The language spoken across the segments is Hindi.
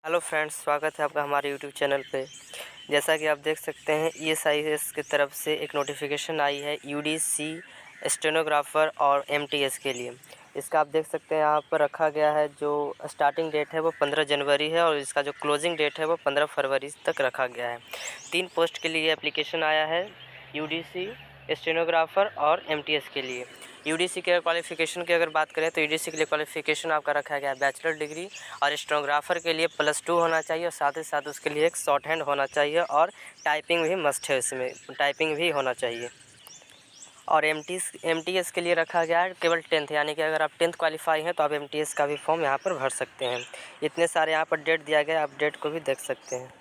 हेलो फ्रेंड्स, स्वागत है आपका हमारे यूट्यूब चैनल पे। जैसा कि आप देख सकते हैं, ईएसआईएस की तरफ से एक नोटिफिकेशन आई है यूडीसी स्टेनोग्राफ़र और एमटीएस के लिए। इसका आप देख सकते हैं यहाँ पर रखा गया है। जो स्टार्टिंग डेट है वो 15 जनवरी है और इसका जो क्लोजिंग डेट है वो 15 फरवरी तक रखा गया है। 3 पोस्ट के लिए एप्लीकेशन आया है, यूडीसी स्टेनोग्राफ़र और एमटीएस के लिए। यूडीसी के क्वालिफ़िकेशन की अगर बात करें तो यूडीसी के लिए क्वालिफ़िकेशन आपका रखा गया है बैचलर डिग्री, और स्टेनोग्राफ़र के लिए +2 होना चाहिए और साथ ही साथ उसके लिए एक शॉर्ट हैंड होना चाहिए और टाइपिंग भी मस्ट है, इसमें टाइपिंग भी होना चाहिए। और एमटीएस के लिए रखा गया है केवल 10th, यानी कि अगर आप 10th क्वालिफाई हैं तो आप एमटीएस का भी फॉर्म यहाँ पर भर सकते हैं। इतने सारे यहाँ पर डेट दिया गया है, आप डेट को भी देख सकते हैं।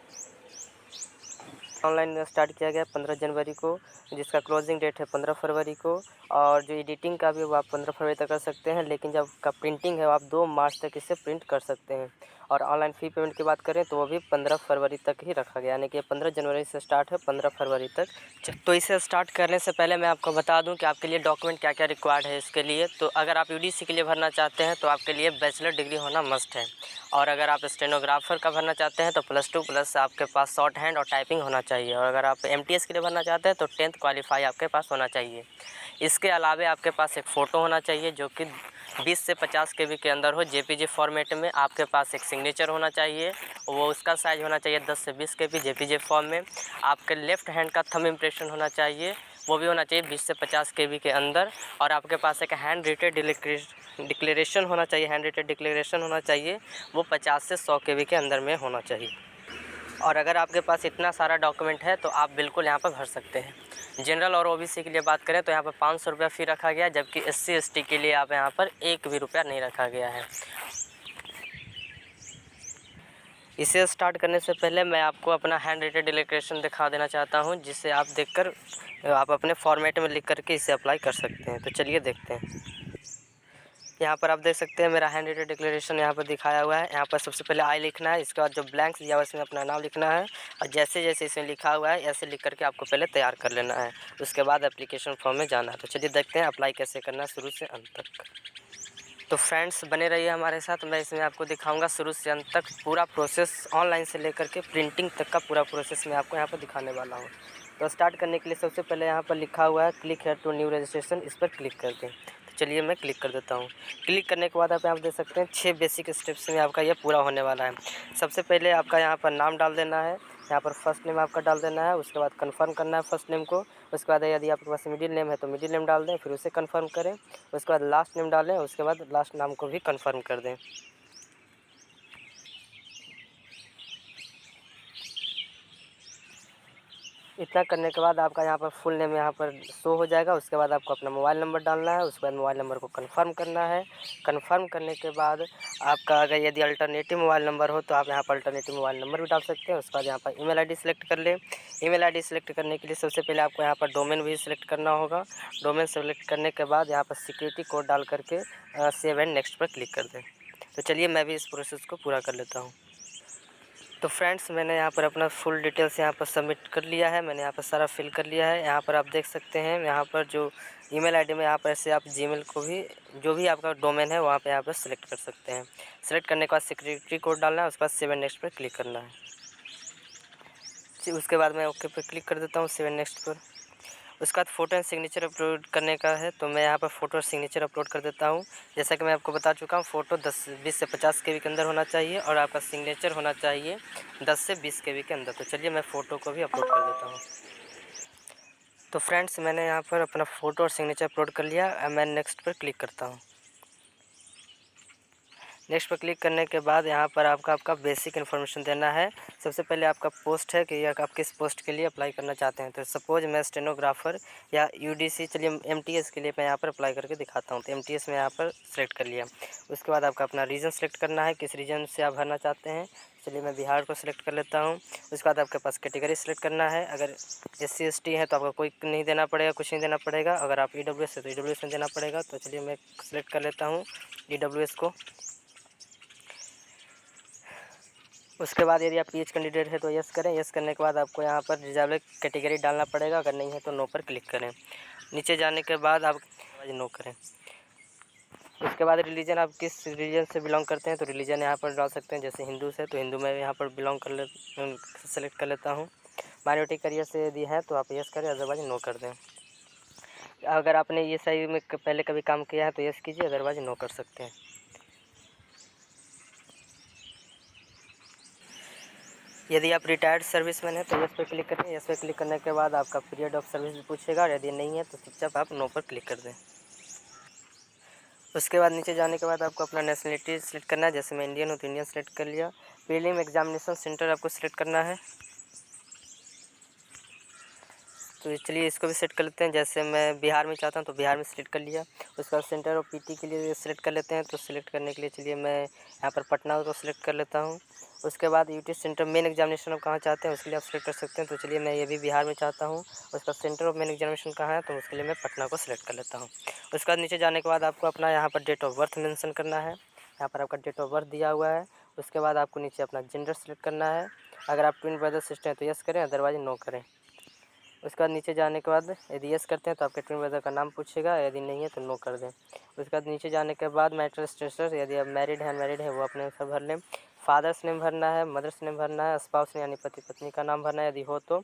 ऑनलाइन स्टार्ट किया गया 15 जनवरी को, जिसका क्लोजिंग डेट है 15 फरवरी को। और जो एडिटिंग का भी वो आप 15 फरवरी तक कर सकते हैं, लेकिन जब का प्रिंटिंग है वो आप 2 मार्च तक इसे प्रिंट कर सकते हैं। और ऑनलाइन फ़ी पेमेंट की बात करें तो वो भी 15 फरवरी तक ही रखा गया, यानी कि 15 जनवरी से स्टार्ट है, 15 फरवरी तक। तो इसे स्टार्ट करने से पहले मैं आपको बता दूं कि आपके लिए डॉक्यूमेंट क्या क्या रिक्वायर्ड है इसके लिए। तो अगर आप यूडीसी के लिए भरना चाहते हैं तो आपके लिए बैचलर डिग्री होना मस्ट है। और अगर आप स्टेनोग्राफ़र का भरना चाहते हैं तो +2 प्लस आपके पास शॉर्ट हैंड और टाइपिंग होना चाहिए। और अगर आप एमटीएस के लिए भरना चाहते हैं तो 10th क्वालिफाई आपके पास होना चाहिए। इसके अलावा आपके पास एक फ़ोटो होना चाहिए जो कि 20 से 50 केबी के अंदर हो, जेपीजी फॉर्मेट में। आपके पास एक सिग्नेचर होना चाहिए, वो उसका साइज़ होना चाहिए 10 से 20 केबी जेपीजी फॉर्म में। आपके लेफ़्ट हैंड का थंब इम्प्रेशन होना चाहिए, वो भी होना चाहिए 20 से 50 केबी के अंदर। और आपके पास एक हैंड रिटेड डिक्लेरेशन होना चाहिए, हैंड रिटेड डिक्लेरेशन होना चाहिए, वो 50 से 100 केबी के अंदर में होना चाहिए। और अगर आपके पास इतना सारा डॉक्यूमेंट है तो आप बिल्कुल यहाँ पर भर सकते हैं। जनरल और ओबीसी के लिए बात करें तो यहाँ पर 500 रुपया फ़ी रखा गया है, जबकि एससी एसटी के लिए आप यहाँ पर 1 भी रुपया नहीं रखा गया है। इसे स्टार्ट करने से पहले मैं आपको अपना हैंड रिटेड डिक्लेरेशन दिखा देना चाहता हूँ, जिससे आप देखकर आप अपने फॉर्मेट में लिख करके इसे अप्लाई कर सकते हैं। तो चलिए देखते हैं। यहाँ पर आप देख सकते हैं मेरा हैंड रिटेड डिक्लेरेशन यहाँ पर दिखाया हुआ है। यहाँ पर सबसे पहले आई लिखना है, इसके बाद जो ब्लैंक्स दिया हुआ है इसमें अपना नाम लिखना है, और जैसे जैसे इसमें लिखा हुआ है ऐसे लिख करके आपको पहले तैयार कर लेना है। उसके बाद एप्लीकेशन फॉर्म में जाना है। तो चलिए देखते हैं अप्लाई कैसे करना है शुरू से अंत तक। तो फ्रेंड्स बने रहिए हमारे साथ, मैं इसमें आपको दिखाऊंगा शुरू से अंत तक पूरा प्रोसेस, ऑनलाइन से लेकर के प्रिंटिंग तक का पूरा प्रोसेस मैं आपको यहाँ पर दिखाने वाला हूँ। तो स्टार्ट करने के लिए सबसे पहले यहाँ पर लिखा हुआ है click here to new registration, इस पर क्लिक कर दें। तो चलिए मैं क्लिक कर देता हूँ। क्लिक करने के बाद आप देख सकते हैं 6 बेसिक स्टेप्स में आपका ये पूरा होने वाला है। सबसे पहले आपका यहाँ पर नाम डाल देना है, यहाँ पर फर्स्ट नेम आपका डाल देना है। उसके बाद कंफर्म करना है फर्स्ट नेम को। उसके बाद यदि आपके पास मिडिल नेम है तो मिडिल नेम डाल दें, फिर उसे कंफर्म करें। उसके बाद लास्ट नेम डालें, उसके बाद लास्ट नाम को भी कंफर्म कर दें। इतना करने के बाद आपका यहाँ पर फुल नेम यहाँ पर शो हो जाएगा। उसके बाद आपको अपना मोबाइल नंबर डालना है, उसके बाद मोबाइल नंबर को कंफर्म करना है। कंफर्म करने के बाद आपका अगर यदि अल्टरनेटिव मोबाइल नंबर हो तो आप यहाँ पर अल्टरनेटिव मोबाइल नंबर भी डाल सकते हैं। उसके बाद यहाँ पर ईमेल आईडी सेलेक्ट कर लें। ईमेल आईडी सेलेक्ट करने के लिए सबसे पहले आपको यहाँ पर डोमेन भी सिलेक्ट करना होगा। डोमेन सेलेक्ट करने के बाद यहाँ पर सिक्योरिटी कोड डाल करके सेव एंड नेक्स्ट पर क्लिक कर दें। तो चलिए मैं भी इस प्रोसेस को पूरा कर लेता हूँ। तो फ्रेंड्स मैंने यहाँ पर अपना फुल डिटेल्स यहाँ पर सबमिट कर लिया है, मैंने यहाँ पर सारा फिल कर लिया है। यहाँ पर आप देख सकते हैं यहाँ पर जो ईमेल आईडी में यहाँ पर ऐसे आप जीमेल को भी, जो भी आपका डोमेन है वहाँ पे यहाँ पर सिलेक्ट कर सकते हैं। सेलेक्ट करने के बाद सिक्योरिटी कोड डालना है, उसके बाद सेव एंड नेक्स्ट पर क्लिक करना है। उसके बाद मैं ओके पर क्लिक कर देता हूँ, सेव एंड नेक्स्ट पर। उसके बाद फ़ोटो एंड सिग्नेचर अपलोड करने का है, तो मैं यहाँ पर फ़ोटो और सिग्नेचर अपलोड कर देता हूँ। जैसा कि मैं आपको बता चुका हूँ, फ़ोटो 20 से 50 केबी के अंदर होना चाहिए और आपका सिग्नेचर होना चाहिए 10 से 20 केबी के अंदर। तो चलिए मैं फ़ोटो को भी अपलोड कर देता हूँ। तो फ्रेंड्स मैंने यहाँ पर अपना फ़ोटो और सिग्नेचर अपलोड कर लिया। मैं नेक्स्ट पर क्लिक करता हूँ। नेक्स्ट पर क्लिक करने के बाद यहाँ पर आपका बेसिक इन्फॉर्मेशन देना है। सबसे पहले आपका पोस्ट है कि आप किस पोस्ट के लिए अप्लाई करना चाहते हैं। तो सपोज मैं स्टेनोग्राफ़र या यूडीसी, चलिए एमटीएस के लिए मैं यहाँ पर अप्लाई करके दिखाता हूँ। तो एमटीएस में यहाँ पर सेलेक्ट कर लिया। उसके बाद आपका अपना रीजन सेलेक्ट करना है, किस रीजन से आप भरना चाहते हैं। चलिए मैं बिहार को सिलेक्ट कर लेता हूँ। उसके बाद आपके पास कैटेगरी सेलेक्ट करना है। अगर SC ST है तो आपका कोई नहीं देना पड़ेगा, कुछ नहीं देना पड़ेगा। अगर आप EWS है तो EWS में देना पड़ेगा। तो चलिए मैं सेलेक्ट कर लेता हूँ EWS को। उसके बाद यदि आप पीएच कैंडिडेट है तो यस करें। यस करने के बाद आपको यहाँ पर रिजर्व कैटेगरी डालना पड़ेगा, अगर नहीं है तो नो पर क्लिक करें। नीचे जाने के बाद आप नो करें। उसके बाद रिलीजन, आप किस रिलीजन से बिलोंग करते हैं तो रिलीजन यहाँ पर डाल सकते हैं। जैसे हिंदू से तो हिंदू में यहाँ पर बिलोंग सेलेक्ट कर लेता हूँ। माइनॉरिटी करियर से यदि है तो आप यस करें, अदरवाइज नो कर दें। अगर आपने ये सही में पहले कभी काम किया है तो यस कीजिए, अदरवाइज नो कर सकते हैं। यदि आप रिटायर्ड सर्विसमैन हैं तो यस पे क्लिक करें। यस पे क्लिक करने के बाद आपका पीरियड ऑफ सर्विस भी पूछेगा, और यदि नहीं है तो चुपचाप आप नो पर क्लिक कर दें। उसके बाद नीचे जाने के बाद आपको अपना नेशनलिटी सेलेक्ट करना है। जैसे मैं इंडियन हूँ तो इंडियन सेलेक्ट कर लिया। प्रीलिम एग्जामिनेशन सेंटर आपको सेलेक्ट करना है, तो चलिए इसको भी सेट कर लेते हैं। जैसे मैं बिहार में चाहता हूँ तो बिहार में सेलेक्ट कर लिया। उसके बाद सेंटर ऑफ पीटी के लिए सेलेक्ट कर लेते हैं। तो सेलेक्ट करने के लिए चलिए मैं यहाँ पर पटना को सेलेक्ट कर लेता हूँ। उसके बाद यूटी सेंटर मेन एग्जामिनेशन आप कहाँ चाहते हैं उसके लिए आप सेलेक्ट कर सकते हैं। तो चलिए मैं ये भी बिहार में चाहता हूँ। उसका सेंटर ऑफ मेन एग्जामिनेशन कहाँ है तो उसके लिए मैं पटना को सेलेक्ट कर लेता हूँ। उसके बाद नीचे जाने के बाद आपको अपना यहाँ पर डेट ऑफ बर्थ मेंशन करना है। यहाँ पर आपका डेट ऑफ बर्थ दिया हुआ है। उसके बाद आपको नीचे अपना जेंडर सेलेक्ट करना है। अगर आप ट्विन ब्रदर सिस्टर हैं तो यस करें, अदरवाइज नो करें। उसके बाद नीचे जाने के बाद यदि यस करते हैं तो आपके ट्विन ब्रदर का नाम पूछेगा, यदि नहीं है तो नो कर दें। उसके बाद नीचे जाने के बाद मैरिटल स्टेटस, यदि आप मैरिड है अनमैरिड है वो अपने अनुसार भर लें। फादर्स नेम भरना है, मदर्स नेम भरना है, स्पाउस यानी पति पत्नी का नाम भरना है यदि हो तो।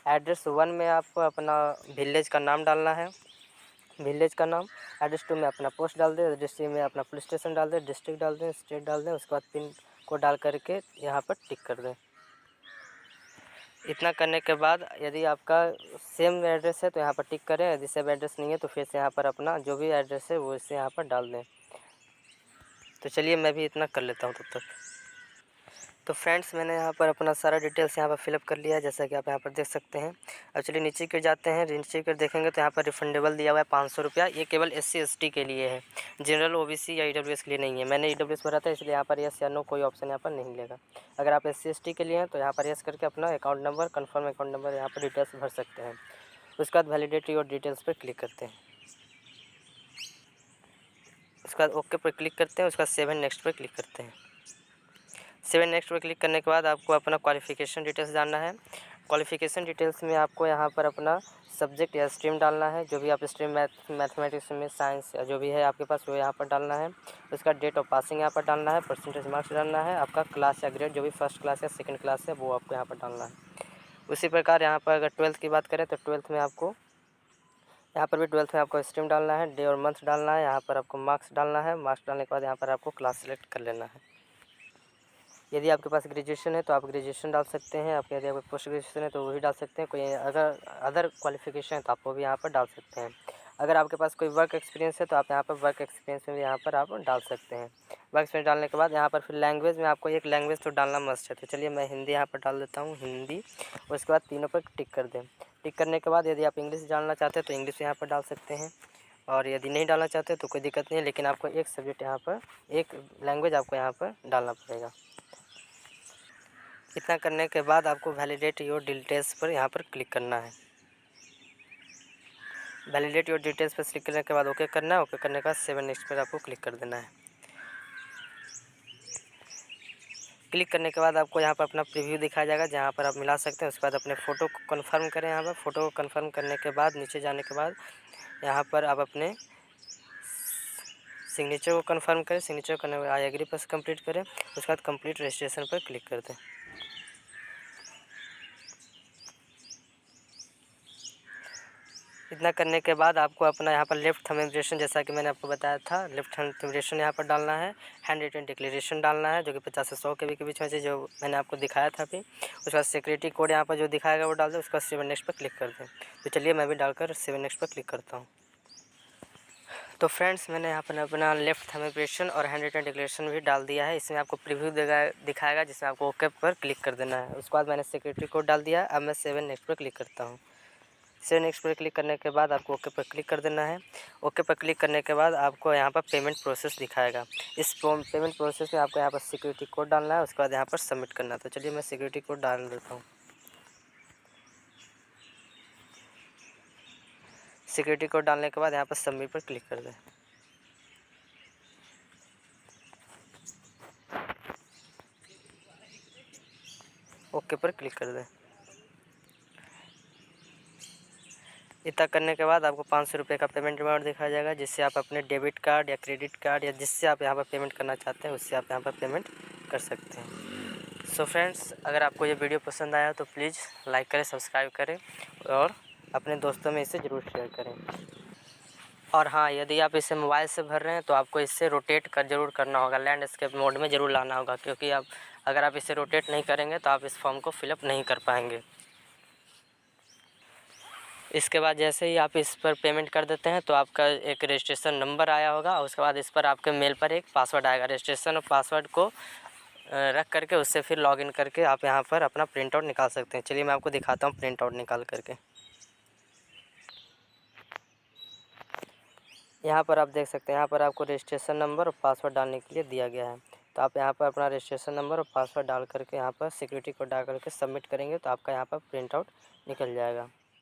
एड्रेस 1 में आपको अपना विलेज का नाम डालना है, विलेज का नाम। एड्रेस 2 में अपना पोस्ट डाल दें, एड्रेस 3 में अपना पुलिस स्टेशन डाल दें, डिस्ट्रिक्ट डाल दें, स्टेट डाल दें। उसके बाद पिन को डाल करके यहाँ पर टिक कर दें। इतना करने के बाद यदि आपका सेम एड्रेस है तो यहाँ पर टिक करें, यदि सेम एड्रेस नहीं है तो फिर से यहाँ पर अपना जो भी एड्रेस है वो इसे यहाँ पर डाल दें। तो चलिए मैं भी इतना कर लेता हूँ तब तक। तो फ्रेंड्स मैंने यहाँ पर अपना सारा डिटेल्स यहाँ पर फिलअप कर लिया है, जैसा कि आप यहाँ पर देख सकते हैं। अब चलिए नीचे की जाते हैं। नीचे की देखेंगे तो यहाँ पर रिफंडेबल दिया हुआ है 500 रुपया। ये केवल SC/ST के लिए है, जनरल OBC या EWS के लिए नहीं है। मैंने EWS भरा था इसलिए यहाँ पर यस या नो कोई ऑप्शन यहाँ पर नहीं मिलेगा। अगर आप SC/ST के लिए हैं तो यहाँ पर यस करके अपना account number, confirm account number यहाँ पर डिटेल्स भर सकते हैं। उसके बाद वैलिडेट योर डिटेल्स पर क्लिक करते हैं। उसके बाद ओके पर क्लिक करते हैं। उसके बाद 7 नेक्स्ट पर क्लिक करते हैं। 7 नेक्स्ट पर क्लिक करने के बाद आपको अपना क्वालिफ़िकेशन डिटेल्स डालना है। क्वालिफ़िकेशन डिटेल्स में आपको यहाँ पर अपना सब्जेक्ट या स्ट्रीम डालना है, जो भी आप स्ट्रीम मैथमेटिक्स में, साइंस या जो भी है आपके पास वो यहाँ पर डालना है। उसका डेट ऑफ पासिंग यहाँ पर डालना है, परसेंटेज मार्क्स डालना है, आपका क्लास या ग्रेड जो भी फर्स्ट क्लास या सेकंड क्लास है वो आपको यहाँ पर डालना है। उसी प्रकार यहाँ पर अगर 12th की बात करें तो 12th में आपको यहाँ पर भी 12th में आपको स्ट्रीम डालना है, डे और मंथ डालना है, यहाँ पर आपको मार्क्स डालना है। मार्क्स डालने के बाद यहाँ पर आपको क्लास सेलेक्ट कर लेना है। यदि आपके पास ग्रेजुएशन है तो आप ग्रेजुएशन डाल सकते हैं। आपके यदि आपको पोस्ट ग्रेजुएशन है तो वो भी डाल सकते हैं। कोई अगर अदर क्वालिफिकेशन है तो आप वो भी यहाँ पर डाल सकते हैं। अगर आपके पास कोई वर्क एक्सपीरियंस है तो आप यहाँ पर वर्क एक्सपीरियंस में यहाँ पर आप डाल सकते हैं। वर्क एक्सपीरियंस डालने के बाद यहाँ पर फिर लैंग्वेज में आपको एक लैंग्वेज तो डालना मस्ट है। तो चलिए मैं हिंदी यहाँ पर डाल देता हूँ, हिंदी। उसके बाद तीनों पर टिक कर दें। टिक करने के बाद यदि आप इंग्लिश डालना चाहते हैं तो इंग्लिश यहाँ पर डाल सकते हैं, और यदि नहीं डालना चाहते तो कोई दिक्कत नहीं है, लेकिन आपको एक सब्जेक्ट यहाँ पर, एक लैंग्वेज आपको यहाँ पर डालना पड़ेगा। इतना करने के बाद आपको वैलिडेट योर डिटेल्स पर यहाँ पर क्लिक करना है। वैलिडेट योर डिटेल्स पर क्लिक करने के बाद ओके करना है। ओके करने के बाद 7 नेक्स्ट पर आपको क्लिक कर देना है। क्लिक करने के बाद आपको यहाँ पर अपना प्रीव्यू दिखाया जाएगा, जहाँ पर आप मिला सकते हैं। उसके बाद अपने फ़ोटो को कन्फर्म करें। यहाँ पर फ़ोटो को कन्फर्म करने के बाद नीचे जाने के बाद यहाँ पर आप अपने सिग्नेचर को कन्फर्म करें। सिग्नेचर करने के बाद आई एग्री पर कंप्लीट करें। उसके बाद कंप्लीट रजिस्ट्रेशन पर क्लिक कर दें। इतना करने के बाद आपको अपना यहाँ पर लेफ्ट थंब इम्प्रेशन, जैसा कि मैंने आपको बताया था, लेफ्ट हैंड इम्प्रेशन यहाँ पर डालना है। हैंड रिटन डिक्लेरेशन डालना है जो कि 50 से 100 के बीच में से, जो मैंने आपको दिखाया था अभी। उसके बाद सिक्योरिटी कोड यहाँ पर जो दिखाएगा वो डाल दें। उसका 7 नेक्स्ट पर क्लिक कर दें। तो चलिए मैं भी डालकर 7 नेक्स्ट पर क्लिक करता हूँ। तो फ्रेंड्स मैंने यहाँ पर अपना लेफ्ट थंब इम्प्रेशन और हैंड रिटन डिक्लेरेशन भी डाल दिया है। इसमें आपको प्रीव्यू दिखाएगा जिसमें आपको ओके पर क्लिक कर देना है। उसके बाद मैंने सिक्योरिटी कोड डाल दिया। अब मैं 7 नेक्स्ट पर क्लिक करता हूँ। 7 नेक्स्ट पर क्लिक करने के बाद आपको ओके पर क्लिक कर देना है। ओके पर क्लिक करने के बाद आपको यहाँ पर पेमेंट प्रोसेस दिखाएगा। इस पेमेंट प्रोसेस में आपको यहाँ पर सिक्योरिटी कोड डालना है। उसके बाद यहाँ पर सबमिट करना है। तो चलिए मैं सिक्योरिटी कोड डाल देता हूँ। सिक्योरिटी कोड डालने के बाद यहाँ पर सबमिट पर क्लिक कर दें। ओके पर क्लिक कर दें। इतना करने के बाद आपको 500 रुपये का पेमेंट रिवॉर्ड दिखाया जाएगा, जिससे आप अपने डेबिट कार्ड या क्रेडिट कार्ड या जिससे आप यहाँ पर पेमेंट करना चाहते हैं उससे आप यहाँ पर पेमेंट कर सकते हैं। सो फ्रेंड्स, अगर आपको ये वीडियो पसंद आया तो प्लीज़ लाइक करें, सब्सक्राइब करें और अपने दोस्तों में इसे ज़रूर शेयर करें। और हाँ, यदि आप इसे मोबाइल से भर रहे हैं तो आपको इसे रोटेट ज़रूर करना होगा, लैंडस्केप मोड में ज़रूर लाना होगा, क्योंकि अगर आप इसे रोटेट नहीं करेंगे तो आप इस फॉर्म को फिलअप नहीं कर पाएंगे। इसके बाद जैसे ही आप इस पर पेमेंट कर देते हैं तो आपका एक रजिस्ट्रेशन नंबर आया होगा, और उसके बाद इस पर आपके मेल पर एक पासवर्ड आएगा। रजिस्ट्रेशन और पासवर्ड को रख करके उससे फिर लॉगिन करके आप यहाँ पर अपना प्रिंट आउट निकाल सकते हैं। चलिए मैं आपको दिखाता हूँ प्रिंट आउट निकाल करके। यहाँ पर आप देख सकते हैं, यहाँ पर आपको रजिस्ट्रेशन नंबर और पासवर्ड डालने के लिए दिया गया है। तो आप यहाँ पर अपना रजिस्ट्रेशन नंबर और पासवर्ड डाल करके यहाँ पर सिक्योरिटी कोड डाल करके सबमिट करेंगे तो आपका यहाँ पर प्रिंट आउट निकल जाएगा।